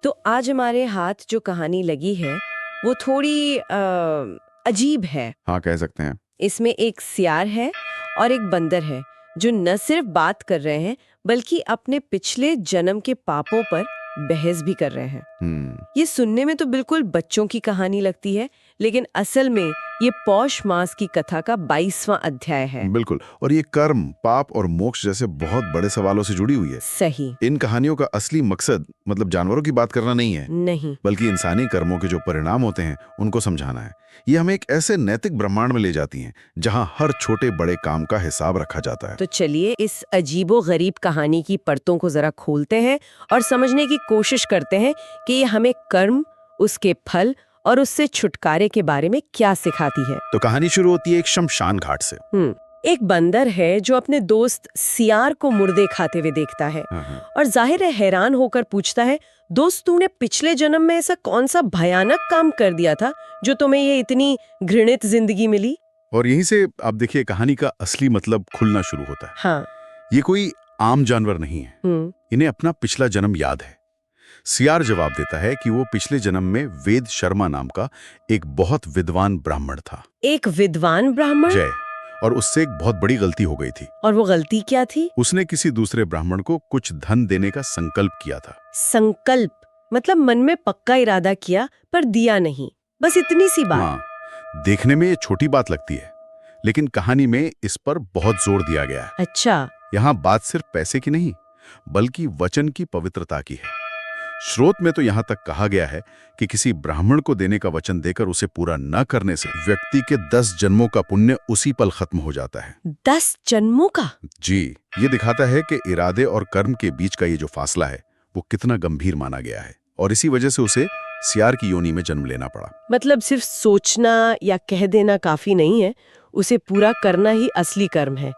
तो आज हमारे हाथ जो कहानी लगी है वो थोड़ी अजीब है। हाँ, कह सकते हैं। इसमें एक सियार है और एक बंदर है जो न सिर्फ बात कर रहे हैं बल्कि अपने पिछले जन्म के पापों पर बहस भी कर रहे हैं। ये सुनने में तो बिल्कुल बच्चों की कहानी लगती है, लेकिन असल में ये पौष मास की कथा का 22वां अध्याय है। बिल्कुल। और ये कर्म, पाप और मोक्ष जैसे बहुत बड़े सवालों से जुड़ी हुई है। सही। इन कहानियों का असली मकसद मतलब जानवरों की बात करना नहीं है, नहीं, बल्कि इंसानी कर्मों के जो परिणाम होते हैं उनको समझाना है। ये हमें एक ऐसे नैतिक ब्रह्मांड में ले जाती हैं जहां हर छोटे बड़े काम का हिसाब रखा जाता है। तो चलिए इस अजीबो गरीब कहानी की परतों को जरा खोलते हैं और समझने की कोशिश करते हैं कि ये हमें कर्म, उसके फल और उससे छुटकारे के बारे में क्या सिखाती है। तो कहानी शुरू होती है एक शमशान घाट से। एक बंदर है जो अपने दोस्त सियार को मुर्दे खाते हुए देखता है और जाहिर है हैरान होकर पूछता है, दोस्त तूने पिछले जन्म में ऐसा कौन सा भयानक काम कर दिया था जो तुम्हें ये इतनी घृणित जिंदगी मिली। और यहीं से आप देखिए कहानी का असली मतलब खुलना शुरू होता है। हाँ। ये कोई आम जानवर नहीं है, इन्हें अपना पिछला जन्म याद है। सियार जवाब देता है कि वो पिछले जन्म में वेद शर्मा नाम का एक बहुत विद्वान ब्राह्मण था। एक विद्वान ब्राह्मण? जय। और उससे एक बहुत बड़ी गलती हो गई थी। और वो गलती क्या थी? उसने किसी दूसरे ब्राह्मण को कुछ धन देने का संकल्प किया था। संकल्प मतलब मन में पक्का इरादा किया पर दिया नहीं, बस इतनी सी बात। हाँ, देखने में ये छोटी बात लगती है, लेकिन कहानी में इस पर बहुत जोर दिया गया है। अच्छा। यहाँ बात सिर्फ पैसे की नहीं, बल्कि वचन की पवित्रता की है। स्रोत में तो यहाँ तक कहा गया है कि किसी ब्राह्मण को देने का वचन देकर उसे पूरा न करने से व्यक्ति के 10 जन्मों का पुण्य उसी पल खत्म हो जाता है। 10 जन्मों का? जी, ये दिखाता है कि इरादे और कर्म के बीच का ये जो फासला है वो कितना गंभीर माना गया है, और इसी वजह से उसे सियार की योनि में जन्म लेना पड़ा। मतलब सिर्फ सोचना या कह देना काफी नहीं है, उसे पूरा करना ही असली कर्म है।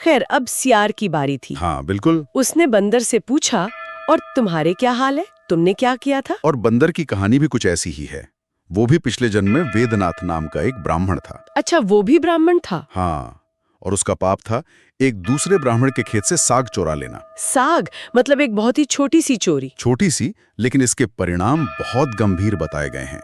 खैर, अब सियार की बारी थी। हाँ बिल्कुल। उसने बंदर से पूछा, और तुम्हारे क्या हाल है, तुमने क्या किया था? और बंदर की कहानी भी कुछ ऐसी ही है। वो भी पिछले जन्म में वेदनाथ नाम का एक ब्राह्मण था। अच्छा, वो भी ब्राह्मण था? हाँ, और उसका पाप था एक दूसरे ब्राह्मण के खेत से साग चोरा लेना। साग मतलब एक बहुत ही छोटी सी चोरी। छोटी सी, लेकिन इसके परिणाम बहुत गंभीर बताए गए हैं।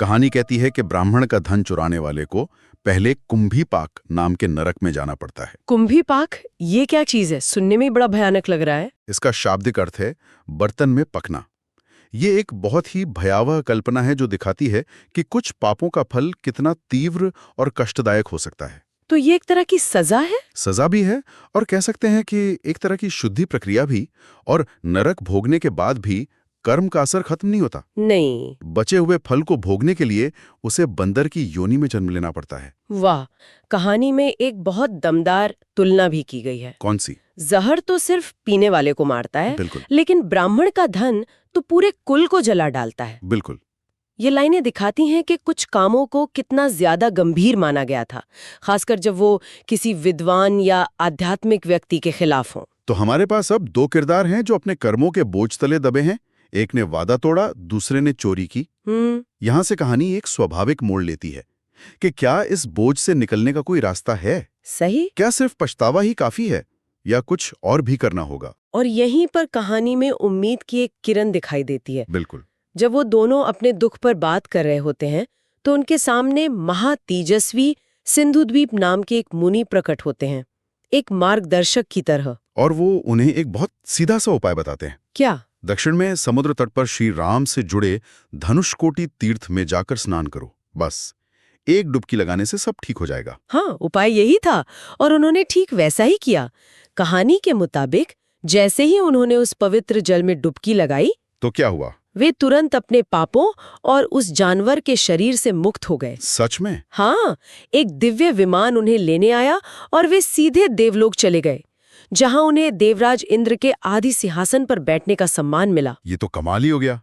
कहानी कहती है कि ब्राह्मण का धन चुराने वाले को पहले कुंभीपाक नाम के नरक में जाना पड़ता है। कुंभीपाक? ये क्या चीज है? सुनने में बड़ा भयानक लग रहा है। इसका शाब्दिक अर्थ है बर्तन में पकना। ये एक बहुत ही भयावह कल्पना है जो दिखाती है कि कुछ पापों का फल कितना तीव्र और कष्टदायक हो सकता है। तो ये एक तरह की सजा है? सजा भी है, और कह सकते हैं कि एक तरह की शुद्धि प्रक्रिया भी। और नरक भोगने के बाद भी कर्म का असर खत्म नहीं होता। नहीं। बचे हुए फल को भोगने के लिए उसे बंदर की योनि में जन्म लेना पड़ता है। वाह, कहानी में एक बहुत दमदार तुलना भी की गई है। कौन सी? जहर तो सिर्फ पीने वाले को मारता है, बिल्कुल। लेकिन ब्राह्मण का धन तो पूरे कुल को जला डालता है। बिल्कुल। ये लाइनें दिखाती हैं कि कुछ कामों को कितना ज्यादा गंभीर माना गया था, खासकर जब वो किसी विद्वान या आध्यात्मिक व्यक्ति के खिलाफ हों। तो हमारे पास अब 2 किरदार हैं जो अपने कर्मों के बोझ तले दबे हैं। एक ने वादा तोड़ा, दूसरे ने चोरी की। यहाँ से कहानी एक स्वाभाविक मोड़ लेती है कि क्या इस बोझ से निकलने का कोई रास्ता है? सही। क्या सिर्फ पछतावा ही काफी है या कुछ और भी करना होगा? और यहीं पर कहानी में उम्मीद की एक किरण दिखाई देती है। बिल्कुल। जब वो दोनों अपने दुख पर बात कर रहे होते हैं तो उनके सामने महातेजस्वी सिंधुद्वीप नाम के एक मुनि प्रकट होते हैं, एक मार्गदर्शक की तरह। और वो उन्हें एक बहुत सीधा सा उपाय बताते हैं। क्या? दक्षिण में समुद्र तट पर श्री राम से जुड़े धनुषकोटि तीर्थ में जाकर स्नान करो। बस एक डुबकी लगाने से सब ठीक हो जाएगा। हाँ, उपाय यही था और उन्होंने ठीक वैसा ही किया। कहानी के मुताबिक जैसे ही उन्होंने उस पवित्र जल में डुबकी लगाई तो क्या हुआ? वे तुरंत अपने पापों और उस जानवर के शरीर से मुक्त हो गए। सच में? हाँ, एक दिव्य विमान उन्हें लेने आया और वे सीधे देवलोक चले गए, जहां उन्हें देवराज इंद्र के आदि सिंहासन पर बैठने का सम्मान मिला। ये तो कमाल ही हो गया।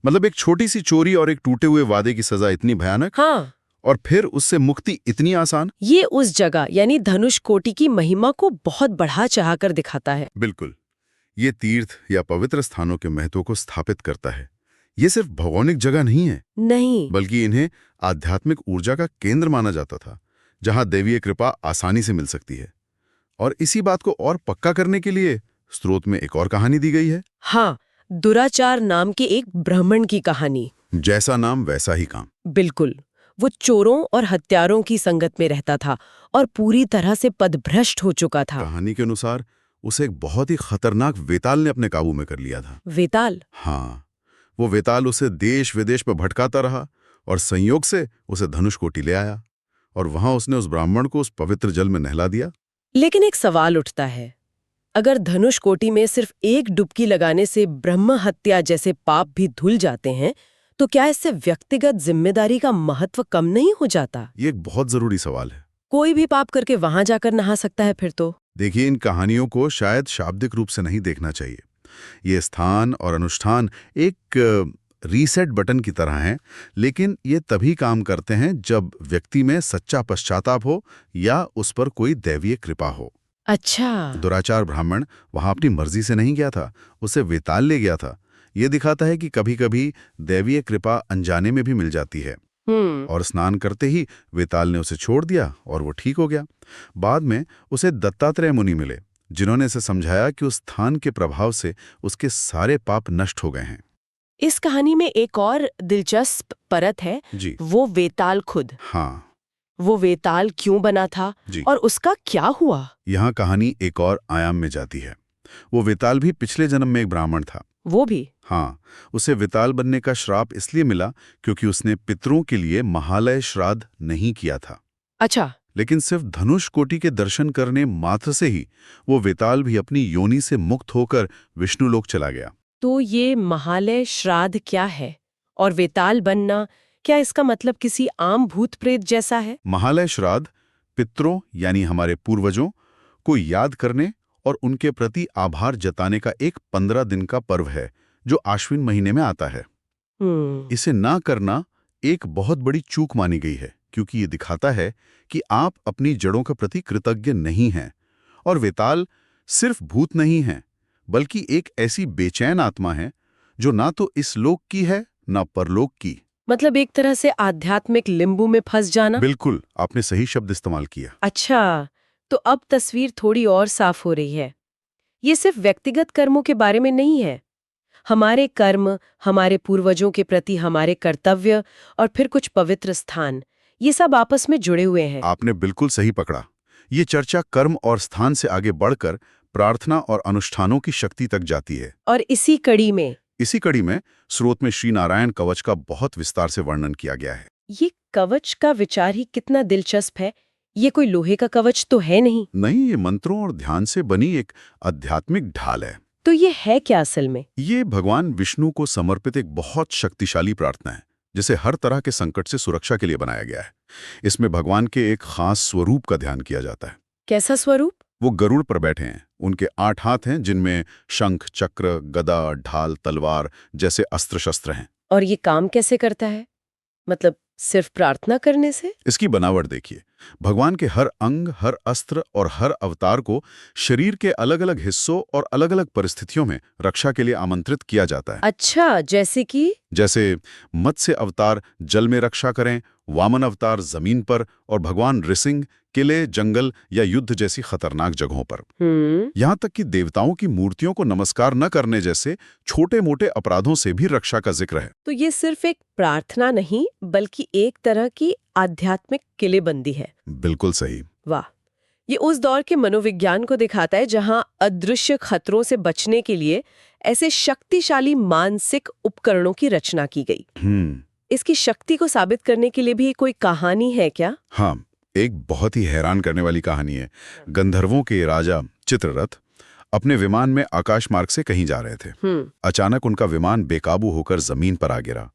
मतलब एक छोटी सी चोरी और एक टूटे हुए वादे की सजा इतनी भयानक। हाँ, और फिर उससे मुक्ति इतनी आसान। ये उस जगह यानी धनुषकोटि की महिमा को बहुत बढ़ा चढ़ाकर दिखाता है। बिल्कुल। ये तीर्थ या पवित्र स्थानों के महत्व को स्थापित करता है। ये सिर्फ भौगोलिक जगह नहीं है, नहीं, बल्कि इन्हें आध्यात्मिक ऊर्जा का केंद्र माना जाता था, जहां दैवीय कृपा आसानी से मिल सकती है। और इसी बात को और पक्का करने के लिए स्रोत में एक और कहानी दी गई है। हाँ, दुराचार नाम के एक ब्राह्मण की कहानी। जैसा नाम वैसा ही काम। बिल्कुल। वो चोरों और हत्यारों की संगत में रहता था और पूरी तरह से पदभ्रष्ट हो चुका था। कहानी के अनुसार उसे एक बहुत ही खतरनाक वेताल ने अपने काबू में कर लिया था। वेताल? हाँ, वो वेताल उसे देश विदेश में भटकाता रहा और संयोग से उसे धनुषकोटी ले आया और वहां उसने उस ब्राह्मण को उस पवित्र जल में नहला दिया। लेकिन एक सवाल उठता है, अगर धनुषकोटी में सिर्फ एक डुबकी लगाने से ब्रह्म हत्या जैसे पाप भी धुल जाते हैं, तो क्या इससे व्यक्तिगत जिम्मेदारी का महत्व कम नहीं हो जाता? ये एक बहुत जरूरी सवाल है। कोई भी पाप करके वहां जाकर नहा सकता है फिर तो? देखिए, इन कहानियों को शायद शाब्दिक रूप से नहीं देखना चाहिए। ये स्थान और अनुष्ठान एक रीसेट बटन की तरह हैं, लेकिन ये तभी काम करते हैं जब व्यक्ति में सच्चा पश्चाताप हो या उस पर कोई दैवीय कृपा हो। अच्छा। दुराचार ब्राह्मण वहां अपनी मर्जी से नहीं गया था, उसे वेताल ले गया था। ये दिखाता है कि कभी-कभी दैवीय कृपा अनजाने में भी मिल जाती है। और स्नान करते ही वेताल ने उसे छोड़ दिया और वो ठीक हो गया। बाद में उसे दत्तात्रेय मुनि मिले, जिन्होंने उसे समझाया कि उस स्थान के प्रभाव से उसके सारे पाप नष्ट हो गए हैं। इस कहानी में एक और दिलचस्प परत है जी। वो वेताल खुद। हाँ। वो वेताल क्यों बना था जी। और उसका क्या हुआ? यहाँ कहानी एक और आयाम में जाती है। वो वेताल भी पिछले जन्म में एक ब्राह्मण था। वो भी? हाँ, उसे वेताल बनने का श्राप इसलिए मिला क्योंकि उसने पितरों के लिए महालय श्राद्ध नहीं किया था। अच्छा। लेकिन सिर्फ धनुषकोटि के दर्शन करने मात्र से ही वो वेताल भी अपनी योनि से मुक्त होकर विष्णुलोक चला गया। तो ये महालय श्राद्ध क्या है? और वेताल बनना, क्या इसका मतलब किसी आम भूत प्रेत जैसा है? महालय श्राद्ध पितरों यानी हमारे पूर्वजों को याद करने और उनके प्रति आभार जताने का एक 15 दिन का पर्व है जो आश्विन महीने में आता है। इसे ना करना एक बहुत बड़ी चूक मानी गई है, क्योंकि ये दिखाता है कि आप अपनी जड़ों के प्रति कृतज्ञ नहीं हैं। और वेताल सिर्फ भूत नहीं है, बल्कि एक ऐसी बेचैन आत्मा है जो ना तो इस लोक की है ना परलोक की। मतलब एक तरह से आध्यात्मिक लिम्बू में फंस जाना? बिल्कुल, आपने सही शब्द इस्तेमाल किया। अच्छा, तो अब तस्वीर थोड़ी और साफ हो रही है। ये सिर्फ व्यक्तिगत कर्मों के बारे में नहीं है। हमारे कर्म, हमारे पूर्वजों के प्रति हमारे कर्तव्य और फिर कुछ पवित्र स्थान, ये सब आपस में जुड़े हुए हैं। आपने बिल्कुल सही पकड़ा। ये चर्चा कर्म और स्थान से आगे बढ़कर प्रार्थना और अनुष्ठानों की शक्ति तक जाती है। और इसी कड़ी में स्रोत में श्री नारायण कवच का बहुत विस्तार से वर्णन किया गया है। ये कवच का विचार ही कितना दिलचस्प है। ये कोई लोहे का कवच तो है नहीं। नहीं, ये मंत्रों और ध्यान से बनी एक आध्यात्मिक ढाल है। तो ये है क्या असल में? ये भगवान विष्णु को समर्पित एक बहुत शक्तिशाली प्रार्थना है, जिसे हर तरह के संकट से सुरक्षा के लिए बनाया गया है। इसमें भगवान के एक खास स्वरूप का ध्यान किया जाता है। कैसा स्वरूप? वो गरुड़ पर बैठे हैं। उनके 8 हाथ हैं, जिनमें शंख, चक्र, गदा, ढाल, तलवार जैसे अस्त्र शस्त्र हैं। और ये काम कैसे करता है? मतलब सिर्फ प्रार्थना करने से? इसकी बनावट देखिए। भगवान के हर अंग, हर अस्त्र और हर अवतार को शरीर के अलग अलग हिस्सों और अलग अलग परिस्थितियों में रक्षा के लिए आमंत्रित किया जाता है। अच्छा, जैसे मत्स्य अवतार जल में रक्षा करें, वामन अवतार जमीन पर और भगवान नृसिंह किले, जंगल या युद्ध जैसी खतरनाक जगहों पर। यहाँ तक कि देवताओं की मूर्तियों को नमस्कार न करने जैसे छोटे मोटे अपराधों से भी रक्षा का जिक्र है। तो ये सिर्फ एक प्रार्थना नहीं, बल्कि एक तरह की आध्यात्मिक किलेबंदी है। बिल्कुल सही। वाह, ये उस दौर के मनोविज्ञान को दिखाता है जहां अदृश्य खतरों से बचने के लिए ऐसे शक्तिशाली मानसिक उपकरणों की रचना की गई। इसकी शक्ति को साबित करने के लिए भी कोई कहानी है क्या? हाँ, एक बहुत ही हैरान करने वाली कहानी है। गंधर्वों के राजा चित्ररथ अपने विमान में आकाश मार्ग से कहीं जा रहे थे। अचानक उनका विमान बेकाबू होकर जमीन पर आ गिरा।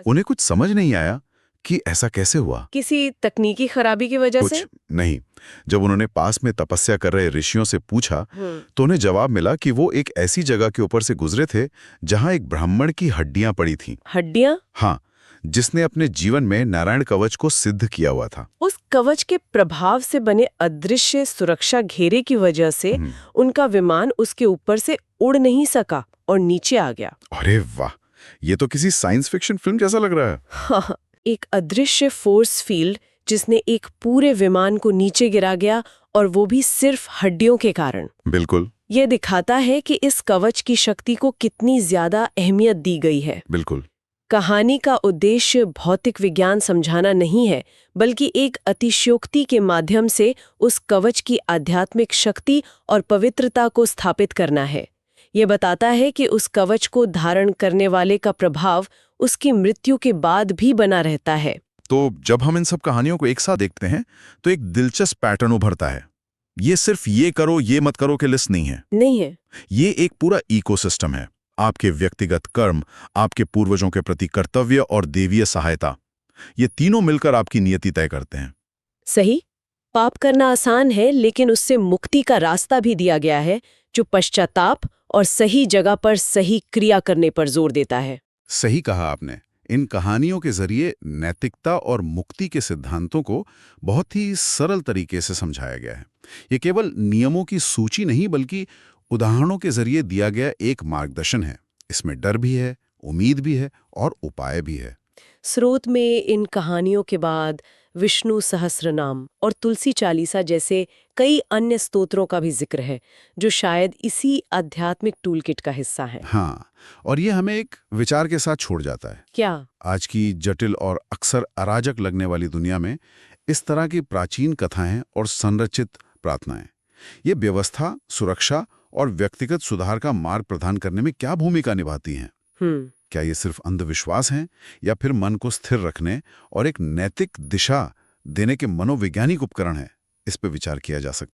उन्हें कुछ समझ नहीं आया कि ऐसा कैसे हुआ। किसी तकनीकी खराबी की वजह से? कुछ नहीं। जब उन्होंने पास में तपस्या कर रहे ऋषियों से पूछा तो उन्हें जवाब मिला कि वो एक ऐसी जगह के ऊपर से गुजरे थे जहां एक ब्राह्मण की हड्डियां पड़ी थीं। हड्डियां? हाँ, जिसने अपने जीवन में नारायण कवच को सिद्ध किया हुआ था। उस कवच के प्रभाव से बने अदृश्य सुरक्षा घेरे की वजह से उनका विमान उसके ऊपर से उड़ नहीं सका और नीचे आ गया। अरे वाह, ये तो किसी साइंस फिक्शन फिल्म जैसा लग रहा है। हाँ, एक अदृश्य फोर्स फील्ड जिसने एक पूरे विमान को नीचे गिरा गया, और वो भी सिर्फ हड्डियों के कारण। बिल्कुल। ये दिखाता है कि इस कवच की शक्ति को कितनी ज्यादा अहमियत दी गई है। बिल्कुल। कहानी का उद्देश्य भौतिक विज्ञान समझाना नहीं है, बल्कि एक अतिशयोक्ति के माध्यम से उस कवच की आध्यात्मिक शक्ति और पवित्रता को स्थापित करना है। ये बताता है कि उस कवच को धारण करने वाले का प्रभाव उसकी मृत्यु के बाद भी बना रहता है। तो जब हम इन सब कहानियों को एक साथ देखते हैं तो एक दिलचस्प पैटर्न उभरता है। ये सिर्फ ये करो ये मत करो के लिस्ट नहीं है। ये एक पूरा इकोसिस्टम है। आपके व्यक्तिगत कर्म, आपके पूर्वजों के प्रति कर्तव्य और देवीय सहायता, ये तीनों मिलकर आपकी नियति तय करते हैं। सही। पाप करना आसान है, लेकिन उससे मुक्ति का रास्ता भी दिया गया है, जो पश्चाताप और सही जगह पर सही क्रिया करने पर जोर देता है। सही कहा आपने। इन कहानियों के जरिए नैतिकता और मुक्ति के सिद्धांतों को बहुत ही सरल तरीके से समझाया गया है। ये केवल नियमों की सूची नहीं, बल्कि उदाहरणों के जरिए दिया गया एक मार्गदर्शन है। इसमें डर भी है, उम्मीद भी है और उपाय भी है। स्रोत में इन कहानियों के बाद विष्णु सहस्रनाम और तुलसी चालीसा जैसे कई अन्य स्तोत्रों का भी जिक्र है, जो शायद इसी आध्यात्मिक टूलकिट का हिस्सा है। हाँ, और ये हमें एक विचार के साथ छोड़ जाता है। क्या? आज की जटिल और अक्सर अराजक लगने वाली दुनिया में इस तरह की प्राचीन कथाएं और संरचित प्रार्थनाएं, ये व्यवस्था, सुरक्षा और व्यक्तिगत सुधार का मार्ग प्रदान करने में क्या भूमिका निभाती हैं? क्या ये सिर्फ अंधविश्वास हैं, या फिर मन को स्थिर रखने और एक नैतिक दिशा देने के मनोवैज्ञानिक उपकरण हैं? इस पर विचार किया जा सकता है।